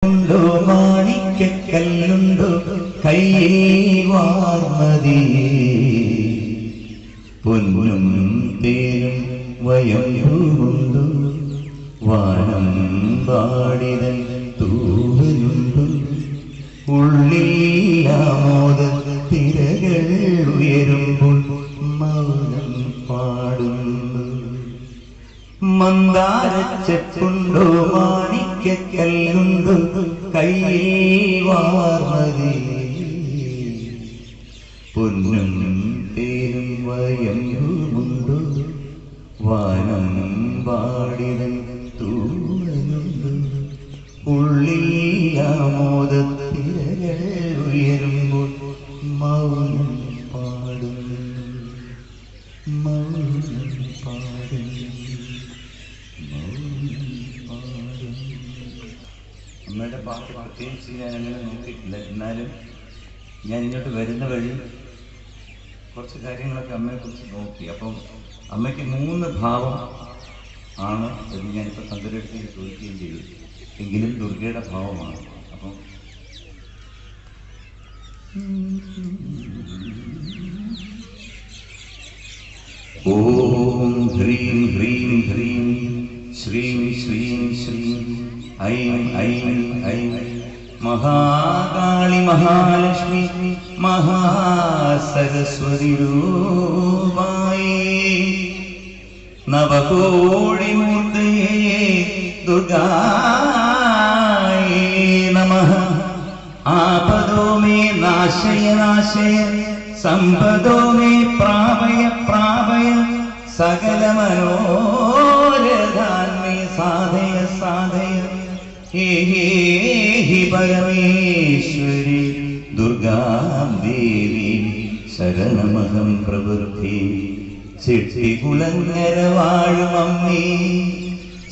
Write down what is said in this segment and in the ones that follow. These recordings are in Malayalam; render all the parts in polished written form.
ഉണ്ടോ മാണിക്കല്ലുണ്ടോ കയ്യിൽ വാർമതിയേ പൊന്നും തേനും വയമ്പുമുണ്ടു വാനം പാടിതൻ തൂവലുണ്ടു ഉള്ളിൽ ആമോദ തിരകൾ ഉയരുമ്പോൾ മൗനം പാടുന്നു. മന്ദാരച്ചെപ്പുണ്ടോ മാണിക്കല്ലുണ്ടോ കയ്യിൽ വാർമതിയേ പൊന്നും തേനും വയമ്പുമുണ്ടു വാനം പാടിതൻ തൂവലുണ്ടു ഉള്ളിൽ ആമോദത്തിരകൾ ഉയരുമ്പോൾ മൗനം പാടുന്നു. മൗനം പാടുന്നു. അമ്മയുടെ പാട്ട് പ്രത്യേകിച്ച് ഞാൻ അങ്ങനെ നോക്കിയിട്ടില്ല. എന്നാലും ഞാൻ ഇങ്ങോട്ട് വരുന്ന വഴി കുറച്ച് കാര്യങ്ങളൊക്കെ അമ്മയെക്കുറിച്ച് നോക്കി. അപ്പം അമ്മയ്ക്ക് 3 ഭാവം ആണ് എന്ന് ഞാനിപ്പോൾ തന്ത്രത്തിൽ ചോദിക്കുകയും ചെയ്തു. എങ്കിലും ദുർഗയുടെ ഭാവമാണ്. അപ്പം ഓം ഹ്രീം ഹ്രീം ഹ്രീം ശ്രീം ശ്രീം ശ്രീം ഐം ഐം ഐം മഹാകാളി മഹാലക്ഷ്മി മഹാസരസ്വതി രൂപായേ നവകോടി മൂർത്തയേ ദുർഗായേ നമഃ. ആപദോ മേ നാശയ നാശയ സമ്പദോ മേ പ്രാപയ പ്രാപയ സകല മനോരഥാൻ മേ സാധയ സാധയ ഹേ ഹി പരമേശ്വരി ദുർഗാം ദേവി ശരണമഹം പ്രവൃത്തി. ചെട്ടികുളങ്ങര വാഴുമമ്മേ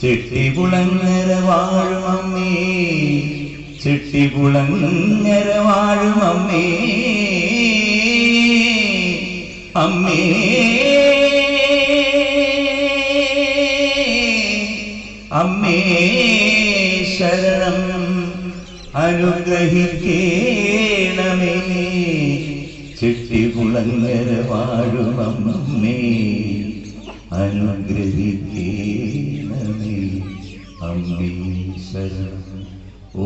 ചെട്ടികുളങ്ങര വാഴുമമ്മേ ചെട്ടികുളങ്ങര വാഴുമമ്മേ അമ്മേ അമ്മേ ശരണം അനുഗ്രഹിക്കേണമേ ചെട്ടികുളങ്ങര വാഴുമമ്മേ അനുഗ്രഹിക്കേണമേ അമ്മേ ശരണം.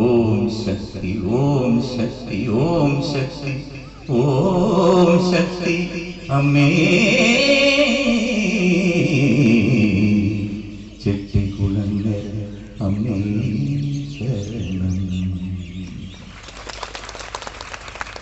ഓം ശക്തി ഓം ശക്തി ഓം ശക്തി ഓം ശക്തി അമ്മേ